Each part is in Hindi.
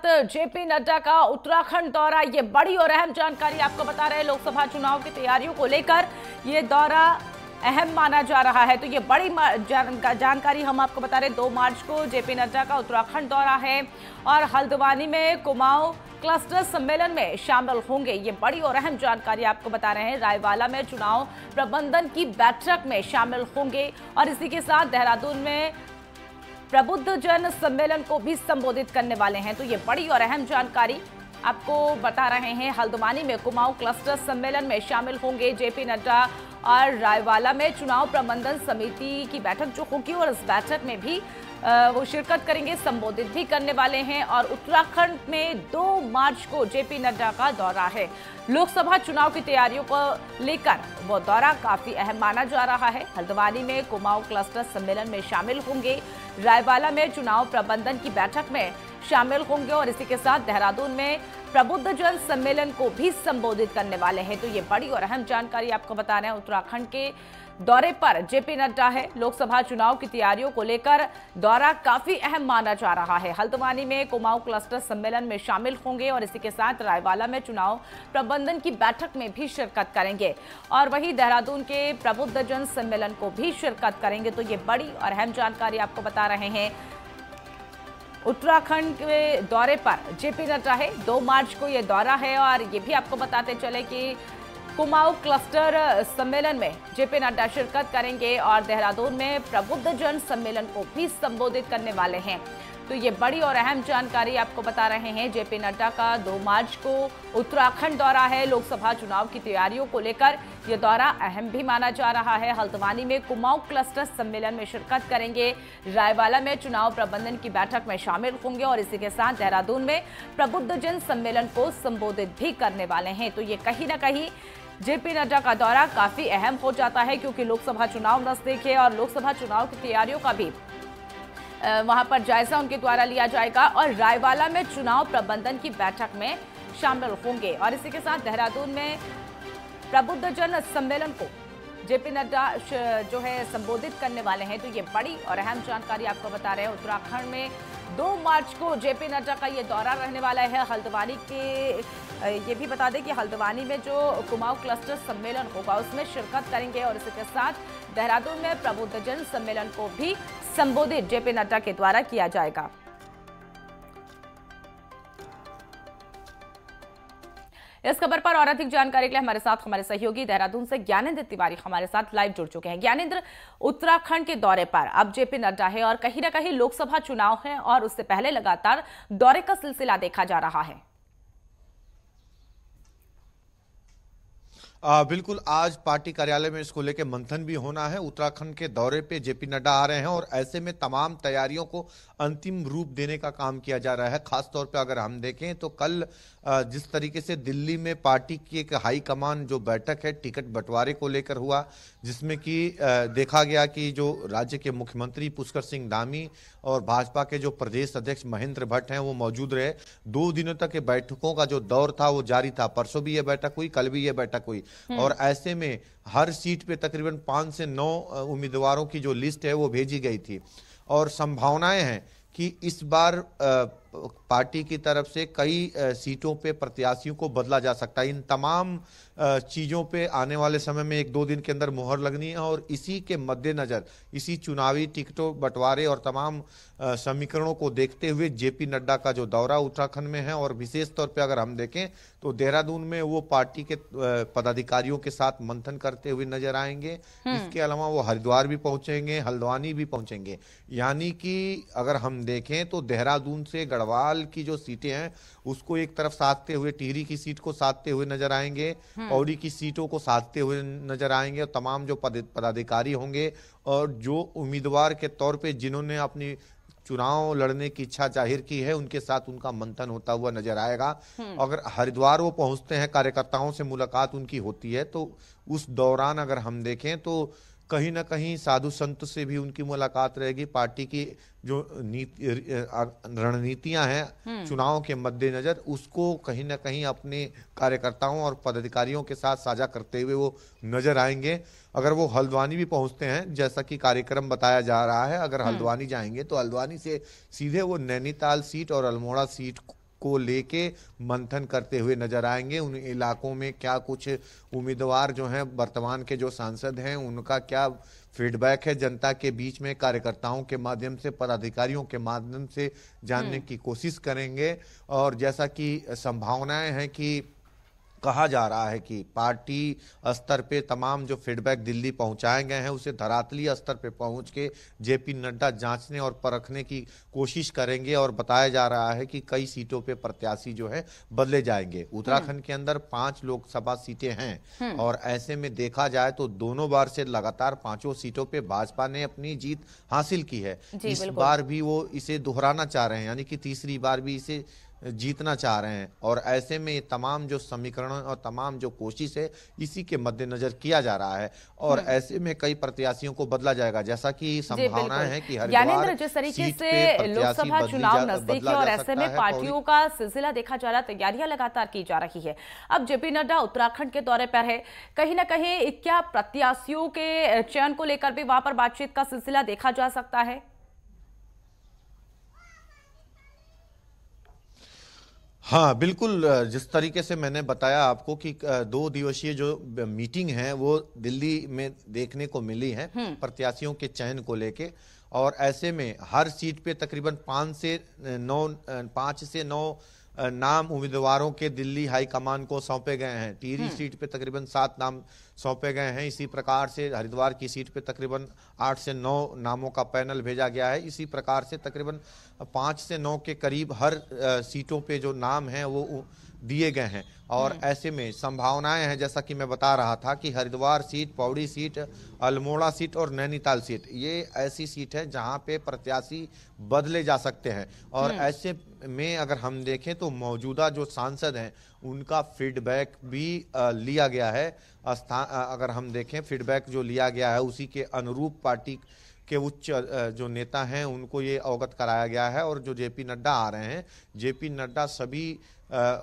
जेपी नड्डा का उत्तराखंड दौरा, ये बड़ी और अहम जानकारी आपको बता रहे हैं। लोकसभा चुनाव की तैयारियों को लेकर ये दौरा अहम माना जा रहा है, तो ये बड़ी जानकारी हम आपको बता रहे हैं। 2 मार्च को जेपी नड्डा का उत्तराखंड दौरा है और हल्द्वानी में कुमाऊं क्लस्टर सम्मेलन में शामिल होंगे। ये बड़ी और अहम जानकारी आपको बता रहे हैं। रायवाला में चुनाव प्रबंधन की बैठक में शामिल होंगे और इसी के साथ देहरादून में प्रबुद्ध जन सम्मेलन को भी संबोधित करने वाले हैं। तो ये बड़ी और अहम जानकारी आपको बता रहे हैं। हल्द्वानी में कुमाऊं क्लस्टर सम्मेलन में शामिल होंगे जेपी नड्डा और रायवाला में चुनाव प्रबंधन समिति की बैठक जो होगी और इस बैठक में भी वो शिरकत करेंगे, संबोधित भी करने वाले हैं। और उत्तराखंड में 2 मार्च को जेपी नड्डा का दौरा है। लोकसभा चुनाव की तैयारियों को लेकर वो दौरा काफी अहम माना जा रहा है। हल्द्वानी में कुमाऊं क्लस्टर सम्मेलन में शामिल होंगे, रायवाला में चुनाव प्रबंधन की बैठक में शामिल होंगे और इसी के साथ देहरादून में प्रबुद्ध जन सम्मेलन को भी संबोधित करने वाले हैं। तो ये बड़ी और अहम जानकारी आपको बता रहे हैं। उत्तराखंड के दौरे पर जेपी नड्डा है। लोकसभा चुनाव की तैयारियों को लेकर दौरा काफी अहम माना जा रहा है। हल्द्वानी में कुमाऊं क्लस्टर सम्मेलन में शामिल होंगे और इसी के साथ रायवाला में चुनाव प्रबंधन की बैठक में भी शिरकत करेंगे और वहीं देहरादून के प्रबुद्ध जन सम्मेलन को भी शिरकत करेंगे। तो ये बड़ी और अहम जानकारी आपको बता रहे हैं। उत्तराखंड के दौरे पर जेपी नड्डा है। 2 मार्च को ये दौरा है और ये भी आपको बताते चले कि कुमाऊं क्लस्टर सम्मेलन में जेपी नड्डा शिरकत करेंगे और देहरादून में प्रबुद्ध जन सम्मेलन को भी संबोधित करने वाले हैं। तो ये बड़ी और अहम जानकारी आपको बता रहे हैं। जेपी नड्डा का 2 मार्च को उत्तराखंड दौरा है। लोकसभा चुनाव की तैयारियों को लेकर यह दौरा अहम भी माना जा रहा है। हल्द्वानी में कुमाऊं क्लस्टर सम्मेलन में शिरकत करेंगे, रायवाला में चुनाव प्रबंधन की बैठक में शामिल होंगे और इसी के साथ देहरादून में प्रबुद्ध जन सम्मेलन को संबोधित भी करने वाले हैं। तो ये कहीं ना कहीं जेपी नड्डा का दौरा काफी अहम हो जाता है क्योंकि लोकसभा चुनाव नजदीक है और लोकसभा चुनाव की तैयारियों का भी वहां पर जायजा उनके द्वारा लिया जाएगा और रायवाला में चुनाव प्रबंधन की बैठक में शामिल होंगे और इसी के साथ देहरादून में प्रबुद्ध जन सम्मेलन को जेपी नड्डा जो है संबोधित करने वाले हैं। तो ये बड़ी और अहम जानकारी आपको बता रहे हैं। उत्तराखंड में 2 मार्च को जेपी नड्डा का ये दौरा रहने वाला है। हल्द्वानी के ये भी बता दें कि हल्द्वानी में जो कुमाऊं क्लस्टर सम्मेलन होगा उसमें शिरकत करेंगे और इसी के साथ देहरादून में प्रबुद्ध जन सम्मेलन को भी संबोधित जेपी नड्डा के द्वारा किया जाएगा। इस खबर पर और अधिक जानकारी के लिए हमारे साथ हमारे सहयोगी देहरादून से ज्ञानेंद्र तिवारी हमारे साथ लाइव जुड़ चुके हैं। ज्ञानेंद्र, उत्तराखंड के दौरे पर अब जेपी नड्डा है और कहीं ना कहीं लोकसभा चुनाव है और उससे पहले लगातार दौरे का सिलसिला देखा जा रहा है। बिल्कुल, आज पार्टी कार्यालय में इसको लेकर मंथन भी होना है। उत्तराखंड के दौरे पे जेपी नड्डा आ रहे हैं और ऐसे में तमाम तैयारियों को अंतिम रूप देने का काम किया जा रहा है। खास तौर पे अगर हम देखें तो कल जिस तरीके से दिल्ली में पार्टी की एक हाई कमान जो बैठक है टिकट बंटवारे को लेकर हुआ, जिसमें कि देखा गया कि जो राज्य के मुख्यमंत्री पुष्कर सिंह धामी और भाजपा के जो प्रदेश अध्यक्ष महेंद्र भट्ट हैं वो मौजूद रहे। 2 दिनों तक ये बैठकों का जो दौर था वो जारी था। परसों भी ये बैठक हुई, कल भी ये बैठक हुई और ऐसे में हर सीट पे तकरीबन 5 से 9 उम्मीदवारों की जो लिस्ट है वो भेजी गई थी और संभावनाएं हैं कि इस बार पार्टी की तरफ से कई सीटों पे प्रत्याशियों को बदला जा सकता है। इन तमाम चीज़ों पे आने वाले समय में 1-2 दिन के अंदर मुहर लगनी है और इसी के मद्देनज़र इसी चुनावी टिकटों बंटवारे और तमाम समीकरणों को देखते हुए जेपी नड्डा का जो दौरा उत्तराखंड में है और विशेष तौर पे अगर हम देखें तो देहरादून में वो पार्टी के पदाधिकारियों के साथ मंथन करते हुए नजर आएंगे। इसके अलावा वो हरिद्वार भी पहुंचेंगे, हल्द्वानी भी पहुंचेंगे। यानी कि अगर हम देखें तो देहरादून से गढ़वाल की जो सीटें हैं उसको एक तरफ साधते हुए, टिहरी की सीट को साधते हुए नजर आएंगे, पौड़ी की सीटों को साधते हुए नजर आएंगे और तमाम जो पदाधिकारी होंगे और जो उम्मीदवार के तौर पे जिन्होंने अपनी चुनाव लड़ने की इच्छा जाहिर की है उनके साथ उनका मंथन होता हुआ नजर आएगा। अगर हरिद्वार वो पहुंचते हैं, कार्यकर्ताओं से मुलाकात उनकी होती है, तो उस दौरान अगर हम देखें तो कहीं ना कहीं साधु संत से भी उनकी मुलाकात रहेगी। पार्टी की जो रणनीतियां हैं चुनाव के मद्देनजर उसको कहीं ना कहीं अपने कार्यकर्ताओं और पदाधिकारियों के साथ साझा करते हुए वो नजर आएंगे। अगर वो हल्द्वानी भी पहुंचते हैं जैसा कि कार्यक्रम बताया जा रहा है, अगर हल्द्वानी जाएंगे तो हल्द्वानी से सीधे वो नैनीताल सीट और अल्मोड़ा सीट को लेके मंथन करते हुए नजर आएंगे। उन इलाकों में क्या कुछ उम्मीदवार जो हैं, वर्तमान के जो सांसद हैं, उनका क्या फीडबैक है जनता के बीच में, कार्यकर्ताओं के माध्यम से, पदाधिकारियों के माध्यम से जानने की कोशिश करेंगे। और जैसा कि संभावनाएं हैं कि कहा जा रहा है कि पार्टी स्तर पे तमाम जो फीडबैक दिल्ली पहुंचाए गए हैं उसे धरातलीय स्तर पे पहुंच के जेपी नड्डा जांचने और परखने की कोशिश करेंगे। और बताया जा रहा है कि कई सीटों पे प्रत्याशी जो है बदले जाएंगे। उत्तराखंड के अंदर 5 लोकसभा सीटें हैं और ऐसे में देखा जाए तो दोनों बार से लगातार 5 सीटों पे भाजपा ने अपनी जीत हासिल की है। इस बार भी वो इसे दोहराना चाह रहे हैं, यानी कि तीसरी बार भी इसे जीतना चाह रहे हैं। और ऐसे में ये तमाम जो समीकरण और तमाम जो कोशिश है इसी के मद्देनजर किया जा रहा है। और ऐसे में कई प्रत्याशियों को बदला जाएगा, जैसा कि संभावनाएं हैं कि हरिद्वार जिस तरीके से लोकसभा चुनाव नजदीक है और ऐसे में पार्टियों का सिलसिला देखा जा रहा है, तैयारियां लगातार की जा रही है। अब जेपी नड्डा उत्तराखंड के दौरे पर है, कहीं ना कहीं क्या प्रत्याशियों के चयन को लेकर भी वहां पर बातचीत का सिलसिला देखा जा सकता है? हाँ बिल्कुल, जिस तरीके से मैंने बताया आपको कि 2 दिवसीय जो मीटिंग है वो दिल्ली में देखने को मिली है प्रत्याशियों के चयन को लेके। और ऐसे में हर सीट पे तकरीबन 5 से 9 नाम उम्मीदवारों के दिल्ली हाईकमान को सौंपे गए हैं। टिहरी सीट पे तकरीबन 7 नाम सौंपे गए हैं। इसी प्रकार से हरिद्वार की सीट पे तकरीबन 8 से 9 नामों का पैनल भेजा गया है। इसी प्रकार से तकरीबन 5 से 9 के करीब हर सीटों पे जो नाम हैं वो दिए गए हैं। और ऐसे में संभावनाएं हैं, जैसा कि मैं बता रहा था, कि Haridwar seat, Pauri seat, Almora seat और नैनीताल सीट, ये ऐसी सीट है जहां पे प्रत्याशी बदले जा सकते हैं। और ऐसे में अगर हम देखें तो मौजूदा जो सांसद हैं उनका फीडबैक भी लिया गया है। अगर हम देखें फीडबैक जो लिया गया है उसी के अनुरूप पार्टी के उच्च जो नेता हैं उनको ये अवगत कराया गया है। और जो जेपी नड्डा आ रहे हैं, जेपी नड्डा सभी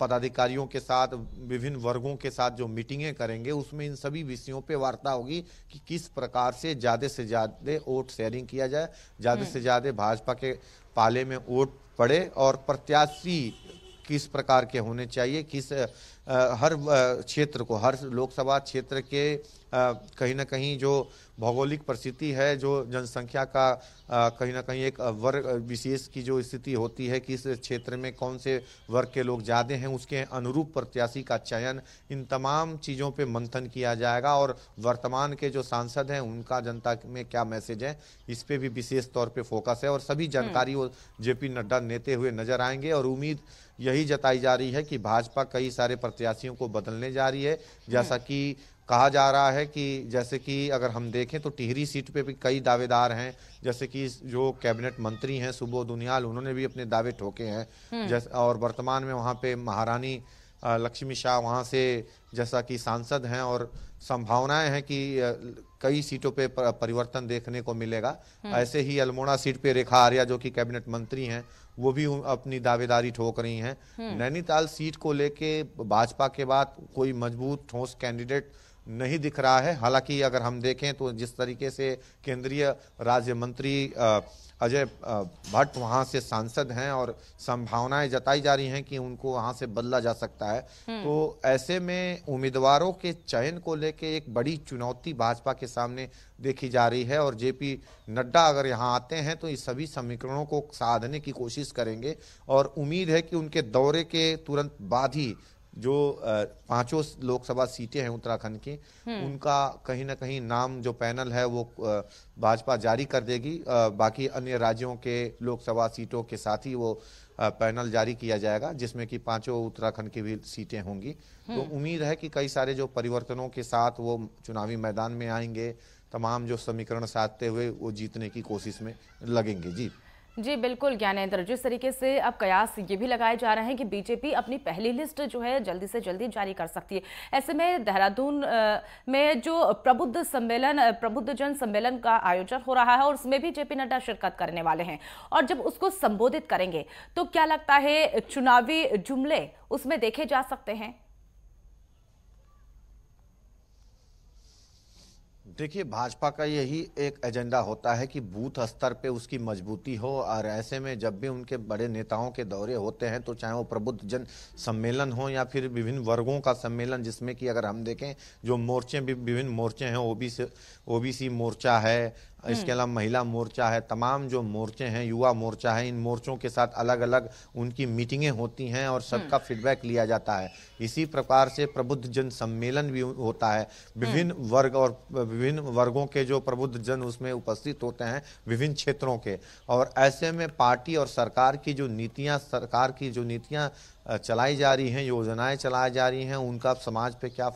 पदाधिकारियों के साथ, विभिन्न वर्गों के साथ जो मीटिंगें करेंगे उसमें इन सभी विषयों पे वार्ता होगी कि किस प्रकार से ज़्यादा वोट शेयरिंग किया जाए, ज़्यादा से ज़्यादा भाजपा के पाले में वोट पड़े और प्रत्याशी किस प्रकार के होने चाहिए, किस हर क्षेत्र को, हर लोकसभा क्षेत्र के कहीं ना कहीं जो भौगोलिक परिस्थिति है, जो जनसंख्या का कहीं ना कहीं एक वर्ग विशेष की जो स्थिति होती है, किस क्षेत्र में कौन से वर्ग के लोग ज़्यादा हैं, उसके अनुरूप प्रत्याशी का चयन, इन तमाम चीज़ों पे मंथन किया जाएगा। और वर्तमान के जो सांसद हैं उनका जनता में क्या मैसेज है, इस पे भी विशेष तौर पे फोकस है। और सभी जानकारी वो जेपी नड्डा देते हुए नजर आएंगे। और उम्मीद यही जताई जा रही है कि भाजपा कई सारे प्रत्याशियों को बदलने जा रही है। जैसा कि कहा जा रहा है कि जैसे कि अगर हम देखें तो टिहरी सीट पे भी कई दावेदार हैं, जैसे कि जो कैबिनेट मंत्री हैं सुबोध उनियाल, उन्होंने भी अपने दावे ठोके हैं। जैसे और वर्तमान में वहाँ पे महारानी लक्ष्मी शाह वहाँ से जैसा कि सांसद हैं। और संभावनाएं हैं कि कई सीटों पे परिवर्तन देखने को मिलेगा। ऐसे ही अल्मोड़ा सीट पे रेखा आर्या जो कि कैबिनेट मंत्री हैं वो भी अपनी दावेदारी ठोक रही हैं। नैनीताल सीट को लेके भाजपा के बाद कोई मजबूत ठोस कैंडिडेट नहीं दिख रहा है। हालांकि अगर हम देखें तो जिस तरीके से केंद्रीय राज्य मंत्री अजय भट्ट वहां से सांसद हैं और संभावनाएं जताई जा रही हैं कि उनको वहां से बदला जा सकता है, तो ऐसे में उम्मीदवारों के चयन को लेके एक बड़ी चुनौती भाजपा के सामने देखी जा रही है। और जेपी नड्डा अगर यहां आते हैं तो इस सभी समीकरणों को साधने की कोशिश करेंगे। और उम्मीद है कि उनके दौरे के तुरंत बाद ही जो 5 लोकसभा सीटें हैं उत्तराखंड की, उनका कहीं ना कहीं नाम जो पैनल है वो भाजपा जारी कर देगी। बाकी अन्य राज्यों के लोकसभा सीटों के साथ ही वो पैनल जारी किया जाएगा, जिसमें कि 5 उत्तराखंड की भी सीटें होंगी। तो उम्मीद है कि कई सारे जो परिवर्तनों के साथ वो चुनावी मैदान में आएंगे, तमाम जो समीकरण साधते हुए वो जीतने की कोशिश में लगेंगे। जी बिल्कुल ज्ञानेंद्र, जिस तरीके से अब कयास ये भी लगाए जा रहे हैं कि बीजेपी अपनी पहली लिस्ट जो है जल्दी से जल्दी जारी कर सकती है। ऐसे में देहरादून में जो प्रबुद्ध जन सम्मेलन का आयोजन हो रहा है और उसमें भी जेपी नड्डा शिरकत करने वाले हैं, और जब उसको संबोधित करेंगे तो क्या लगता है चुनावी जुमले उसमें देखे जा सकते हैं? देखिए, भाजपा का यही एक एजेंडा होता है कि बूथ स्तर पे उसकी मजबूती हो, और ऐसे में जब भी उनके बड़े नेताओं के दौरे होते हैं, तो चाहे वो प्रबुद्ध जन सम्मेलन हो या फिर विभिन्न वर्गों का सम्मेलन, जिसमें कि अगर हम देखें जो मोर्चे भी विभिन्न मोर्चे हैं, ओबीसी मोर्चा है, इसके अलावा महिला मोर्चा है, तमाम जो मोर्चे हैं, युवा मोर्चा है, इन मोर्चों के साथ अलग अलग उनकी मीटिंगें होती हैं और सबका फीडबैक लिया जाता है। इसी प्रकार से प्रबुद्ध जन सम्मेलन भी होता है। विभिन्न वर्ग और विभिन्न वर्गों के जो प्रबुद्ध जन उसमें उपस्थित होते हैं, विभिन्न क्षेत्रों के। और ऐसे में पार्टी और सरकार की जो नीतियां चलाई जा रही हैं, योजनाएं चलाई जा रही हैं, उनका समाज पे क्या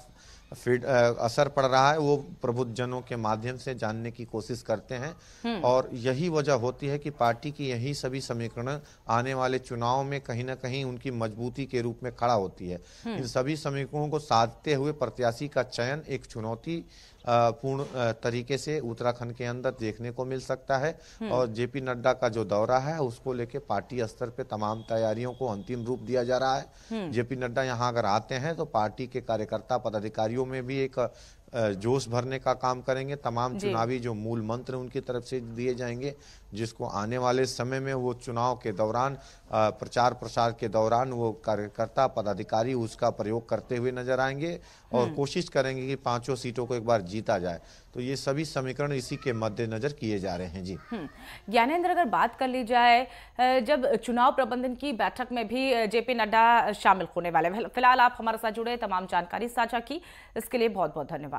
असर पड़ रहा है, वो प्रबुद्ध जनों के माध्यम से जानने की कोशिश करते हैं। और यही वजह होती है कि पार्टी की यही सभी समीकरण आने वाले चुनाव में कहीं ना कहीं उनकी मजबूती के रूप में खड़ा होती है। इन सभी समीकरणों को साधते हुए प्रत्याशी का चयन एक चुनौती पूर्ण तरीके से उत्तराखंड के अंदर देखने को मिल सकता है। और जेपी नड्डा का जो दौरा है, उसको लेके पार्टी स्तर पे तमाम तैयारियों को अंतिम रूप दिया जा रहा है। जेपी नड्डा यहाँ अगर आते हैं तो पार्टी के कार्यकर्ता पदाधिकारियों में भी एक जोश भरने का काम करेंगे। तमाम चुनावी जो मूल मंत्र उनकी तरफ से दिए जाएंगे, जिसको आने वाले समय में वो चुनाव के दौरान, प्रचार प्रसार के दौरान वो कार्यकर्ता पदाधिकारी उसका प्रयोग करते हुए नजर आएंगे और कोशिश करेंगे कि 5 सीटों को एक बार जीता जाए। तो ये सभी समीकरण इसी के मद्देनजर किए जा रहे हैं। जी ज्ञानेंद्र, अगर बात कर ली जाए, जब चुनाव प्रबंधन की बैठक में भी जेपी नड्डा शामिल होने वाले, फिलहाल आप हमारे साथ जुड़े, तमाम जानकारी साझा की, इसके लिए बहुत बहुत धन्यवाद।